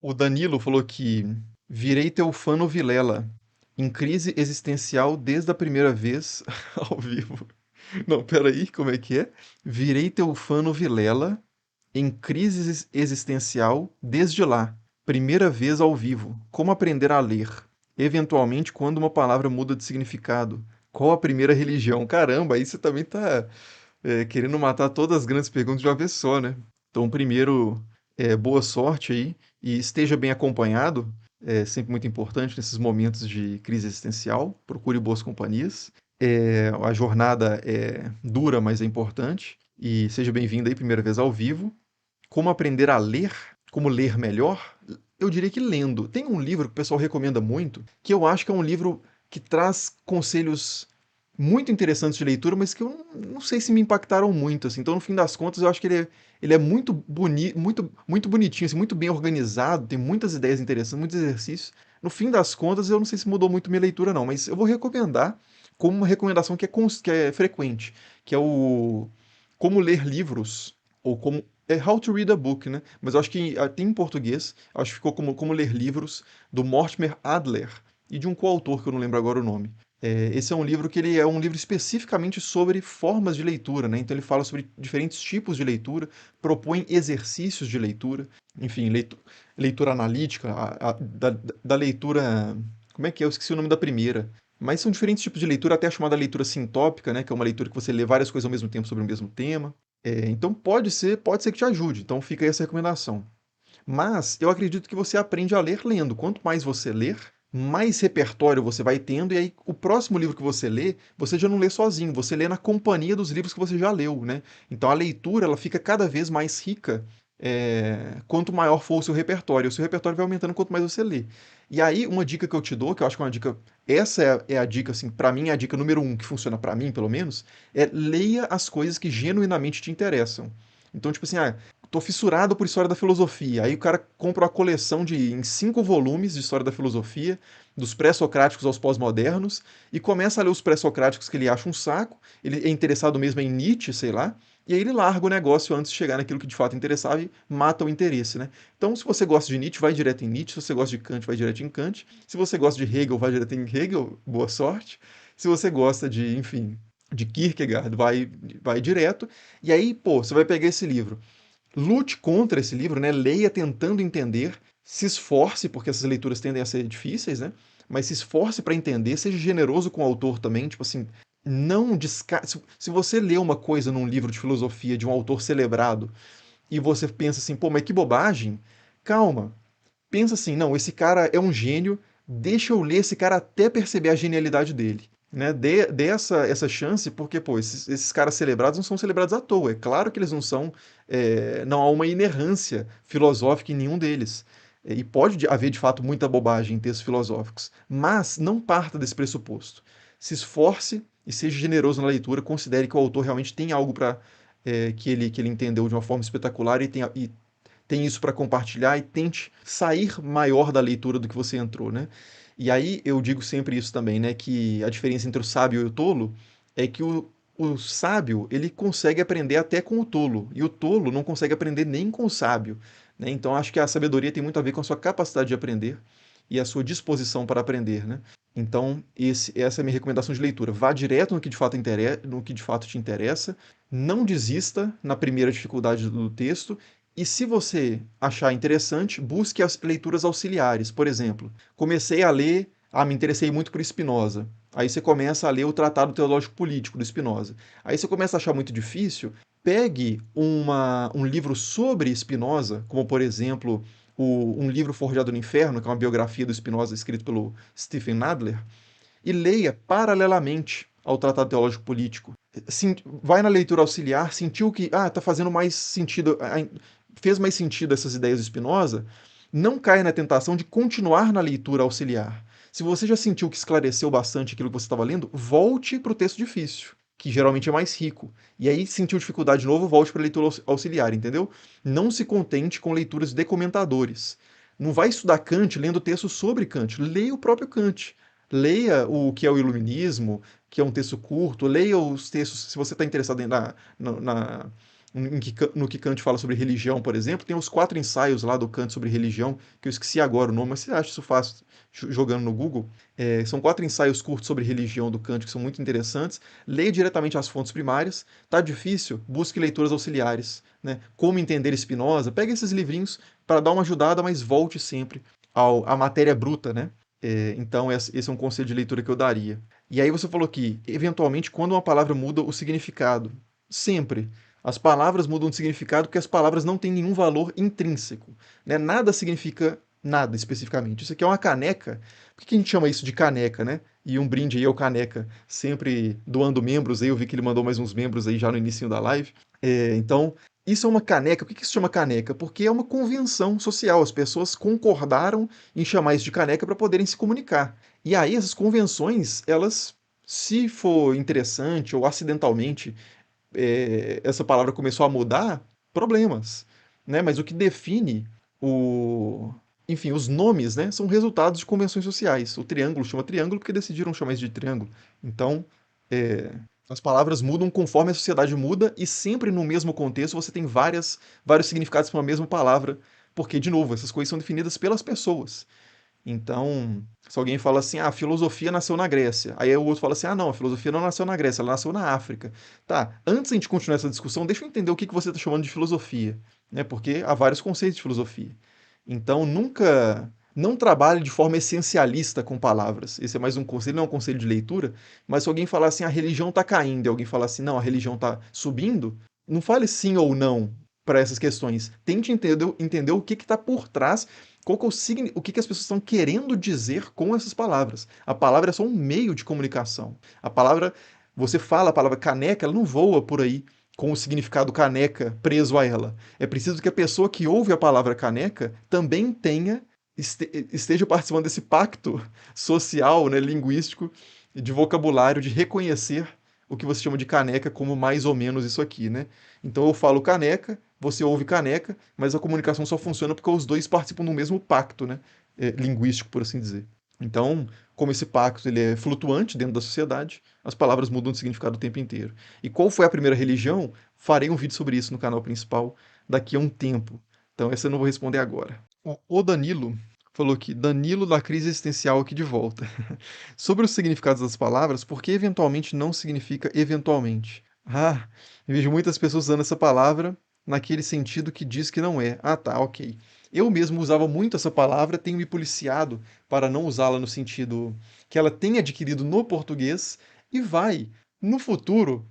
O Danilo falou que virei teu fã no Vilela, em crise existencial desde a primeira vez ao vivo. Não, peraí, como é que é? Virei teu fã no Vilela, em crise existencial desde lá, primeira vez ao vivo. Como aprender a ler? Eventualmente, quando uma palavra muda de significado. Qual a primeira religião? Caramba, aí você também tá querendo matar todas as grandes perguntas de uma vez só, né? Então, primeiro, boa sorte aí e esteja bem acompanhado. É sempre muito importante nesses momentos de crise existencial. Procure boas companhias. A jornada é dura, mas é importante. E seja bem-vindo aí, primeira vez ao vivo. Como aprender a ler? Como ler melhor? Eu diria que lendo. Tem um livro que o pessoal recomenda muito, que eu acho que é um livro que traz conselhos muito interessantes de leitura, mas que eu não sei se me impactaram muito, assim. Então, no fim das contas, eu acho que ele é muito bonito, muito bonitinho, assim, muito bem organizado, tem muitas ideias interessantes, muitos exercícios. No fim das contas, eu não sei se mudou muito minha leitura, não, mas eu vou recomendar como uma recomendação que é frequente, que é o Como Ler Livros, ou como é How to Read a Book, né? Mas eu acho que tem em português, acho que ficou como Ler Livros, do Mortimer Adler, e de um coautor que eu não lembro agora o nome. Esse é um livro que ele é um livro especificamente sobre formas de leitura, né? Então ele fala sobre diferentes tipos de leitura, propõe exercícios de leitura, enfim, leitura analítica, da leitura. Como é que é? Eu esqueci o nome da primeira. Mas são diferentes tipos de leitura, até a chamada leitura sintópica, né? Que é uma leitura que você lê várias coisas ao mesmo tempo sobre o mesmo tema. Então pode ser que te ajude. Então fica aí essa recomendação. Mas eu acredito que você aprende a ler lendo. Quanto mais você ler, mais repertório você vai tendo, e aí o próximo livro que você lê, você já não lê sozinho, você lê na companhia dos livros que você já leu, né? Então a leitura ela fica cada vez mais rica quanto maior for o seu repertório. O seu repertório vai aumentando quanto mais você lê. E aí, uma dica que eu te dou, que eu acho que é uma dica. Essa é a dica, assim, pra mim é a dica número um, que funciona pra mim, pelo menos, leia as coisas que genuinamente te interessam. Então, tipo assim, tô fissurado por história da filosofia. Aí o cara compra uma coleção em 5 volumes de história da filosofia, dos pré-socráticos aos pós-modernos, e começa a ler os pré-socráticos que ele acha um saco. Ele é interessado mesmo em Nietzsche, sei lá. E aí ele larga o negócio antes de chegar naquilo que de fato interessava e mata o interesse, né? Então, se você gosta de Nietzsche, vai direto em Nietzsche. Se você gosta de Kant, vai direto em Kant. Se você gosta de Hegel, vai direto em Hegel. Boa sorte. Se você gosta enfim, de Kierkegaard, vai direto. E aí, pô, você vai pegar esse livro, lute contra esse livro, né? Leia tentando entender, se esforce, porque essas leituras tendem a ser difíceis, né? Mas se esforce para entender, seja generoso com o autor também, tipo assim, não descarte. Se você lê uma coisa num livro de filosofia de um autor celebrado e você pensa assim, pô, mas que bobagem, calma. Pensa assim, não, esse cara é um gênio, deixa eu ler esse cara até perceber a genialidade dele. Né? Dê essa chance, porque pô, esses caras celebrados não são celebrados à toa. É claro que eles não são. Não há uma inerrância filosófica em nenhum deles. E pode haver de fato muita bobagem em textos filosóficos. Mas não parta desse pressuposto. Se esforce e seja generoso na leitura, considere que o autor realmente tem algo para que ele entendeu de uma forma espetacular e tem isso para compartilhar, e tente sair maior da leitura do que você entrou, né? E aí eu digo sempre isso também, né? Que a diferença entre o sábio e o tolo é que o sábio ele consegue aprender até com o tolo, e o tolo não consegue aprender nem com o sábio, né? Então acho que a sabedoria tem muito a ver com a sua capacidade de aprender e a sua disposição para aprender, né? Então, essa é a minha recomendação de leitura. Vá direto no que de fato te interessa, não desista na primeira dificuldade do texto, e se você achar interessante, busque as leituras auxiliares. Por exemplo, comecei a ler, me interessei muito por Spinoza. Aí você começa a ler o Tratado Teológico Político do Spinoza. Aí você começa a achar muito difícil, pegue um livro sobre Spinoza, como por exemplo um livro Forjado no Inferno, que é uma biografia do Spinoza escrito pelo Stephen Nadler, e leia paralelamente ao Tratado Teológico Político. Vai na leitura auxiliar, sentiu que tá fazendo mais sentido, fez mais sentido essas ideias de Spinoza, não caia na tentação de continuar na leitura auxiliar. Se você já sentiu que esclareceu bastante aquilo que você estava lendo, volte para o texto difícil, que geralmente é mais rico. E aí, sentiu dificuldade de novo, volte para a leitura auxiliar, entendeu? Não se contente com leituras de comentadores. Não vai estudar Kant lendo texto sobre Kant. Leia o próprio Kant. Leia o que é o Iluminismo, que é um texto curto. Leia os textos, se você está interessado no que Kant fala sobre religião, por exemplo, tem os 4 ensaios lá do Kant sobre religião, que eu esqueci agora o nome, mas você acha isso fácil jogando no Google. São 4 ensaios curtos sobre religião do Kant que são muito interessantes. Leia diretamente as fontes primárias. Tá difícil? Busque leituras auxiliares, né? Como entender Spinoza. Pegue esses livrinhos para dar uma ajudada, mas volte sempre à matéria bruta, né? Então, esse é um conselho de leitura que eu daria. E aí você falou que, eventualmente, quando uma palavra muda o significado. Sempre. As palavras mudam de significado porque as palavras não têm nenhum valor intrínseco, né? Nada significa nada especificamente. Isso aqui é uma caneca. Por que a gente chama isso de caneca, né? E um brinde aí ao caneca, sempre doando membros aí. Eu vi que ele mandou mais uns membros aí já no início da live. Então, isso é uma caneca. Por que isso chama caneca? Porque é uma convenção social. As pessoas concordaram em chamar isso de caneca para poderem se comunicar. E aí, essas convenções, elas, se for interessante ou acidentalmente essa palavra começou a mudar, problemas, né? Mas o que define o, enfim, os nomes, né, são resultados de convenções sociais. O triângulo chama triângulo porque decidiram chamar isso de triângulo. Então, é, as palavras mudam conforme a sociedade muda e sempre no mesmo contexto você tem vários significados para uma mesma palavra, porque, de novo, essas coisas são definidas pelas pessoas. Então, se alguém fala assim, ah, a filosofia nasceu na Grécia, aí o outro fala assim, ah, não, a filosofia não nasceu na Grécia, ela nasceu na África. Tá, antes de a gente continuar essa discussão, deixa eu entender o que que você está chamando de filosofia, né? Porque há vários conceitos de filosofia. Então, não trabalhe de forma essencialista com palavras. Esse é mais um conselho, não é um conselho de leitura, mas se alguém falar assim, a religião está caindo, e alguém falar assim, não, a religião está subindo, não fale sim ou não para essas questões. Tente entender o que está por trás, qual que é o que que as pessoas estão querendo dizer com essas palavras. A palavra é só um meio de comunicação. A palavra, você fala a palavra caneca, ela não voa por aí com o significado caneca preso a ela. É preciso que a pessoa que ouve a palavra caneca também esteja participando desse pacto social, né, linguístico, de vocabulário, de reconhecer o que você chama de caneca como mais ou menos isso aqui, né? Então eu falo caneca, você ouve caneca, mas a comunicação só funciona porque os dois participam do mesmo pacto, né? Linguístico, por assim dizer. Então, como esse pacto ele é flutuante dentro da sociedade, as palavras mudam de significado o tempo inteiro. E qual foi a primeira religião? Farei um vídeo sobre isso no canal principal daqui a um tempo. Então, essa eu não vou responder agora. O Danilo falou que Danilo da crise existencial aqui de volta. Sobre os significados das palavras, por que eventualmente não significa eventualmente? Ah, eu vejo muitas pessoas usando essa palavra naquele sentido que diz que não é. Ah, tá, ok. Eu mesmo usava muito essa palavra, tenho me policiado para não usá-la no sentido que ela tem adquirido no português e vai, no futuro,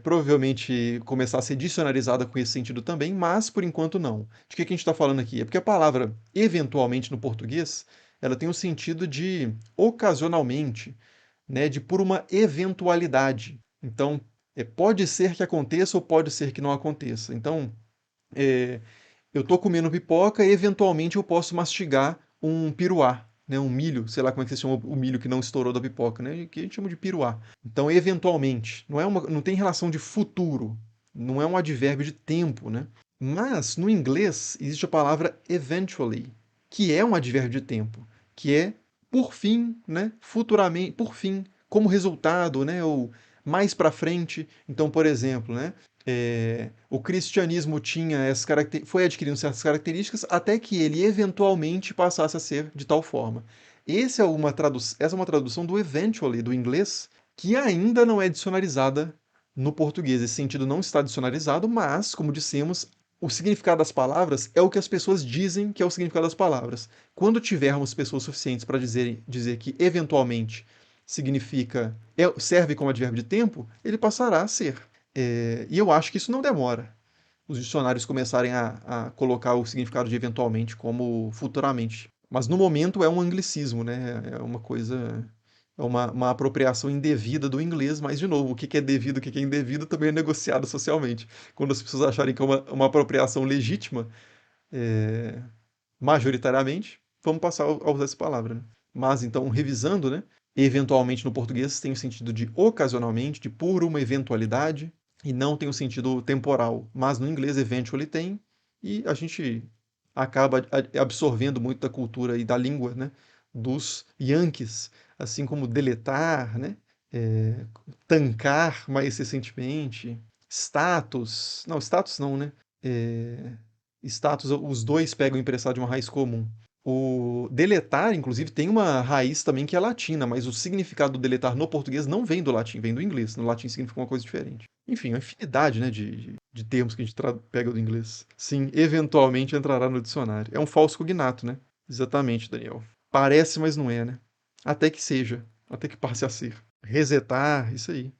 provavelmente começar a ser dicionarizada com esse sentido também, mas por enquanto não. De que a gente está falando aqui? É porque a palavra eventualmente no português ela tem o sentido de ocasionalmente, né, de por uma eventualidade. Então, pode ser que aconteça ou pode ser que não aconteça. Então, é, eu tô comendo pipoca e eventualmente eu posso mastigar um piruá, né, um milho, sei lá como é que se chama o milho que não estourou da pipoca, né, que a gente chama de piruá. Então, eventualmente, não tem relação de futuro, não é um advérbio de tempo, né? Mas no inglês existe a palavra eventually, que é um advérbio de tempo, que é por fim, né, futuramente, por fim, como resultado, né, ou mais para frente. Então, por exemplo, né, o cristianismo tinha foi adquirindo certas características até que ele eventualmente passasse a ser de tal forma. Essa é uma tradução do eventually do inglês que ainda não é dicionarizada no português. Esse sentido não está dicionarizado, mas, como dissemos, o significado das palavras é o que as pessoas dizem que é o significado das palavras. Quando tivermos pessoas suficientes para dizer que eventualmente serve como advérbio de tempo, ele passará a ser. E eu acho que isso não demora. Os dicionários começarem a colocar o significado de eventualmente como futuramente. Mas no momento é um anglicismo, né? É uma coisa. É uma apropriação indevida do inglês, mas, de novo, o que é devido, o que é indevido também é negociado socialmente. Quando as pessoas acharem que é uma apropriação legítima, é, majoritariamente, vamos passar a usar essa palavra, né? Mas, então, revisando, né? Eventualmente no português tem o sentido de ocasionalmente, de por uma eventualidade, e não tem o sentido temporal. Mas no inglês, eventually tem, e a gente acaba absorvendo muito da cultura e da língua, né? Dos Yankees, assim como deletar, né? É, tancar mais recentemente, Status. Não, status não, né? É, status, os dois pegam emprestado de uma raiz comum. O deletar, inclusive, tem uma raiz também que é latina, mas o significado do deletar no português não vem do latim, vem do inglês. No latim significa uma coisa diferente. Enfim, uma infinidade, né, de termos que a gente pega do inglês. Sim, eventualmente entrará no dicionário. É um falso cognato, né? Exatamente, Daniel. Parece, mas não é, né? Até que seja. Até que passe a ser. Resetar, isso aí.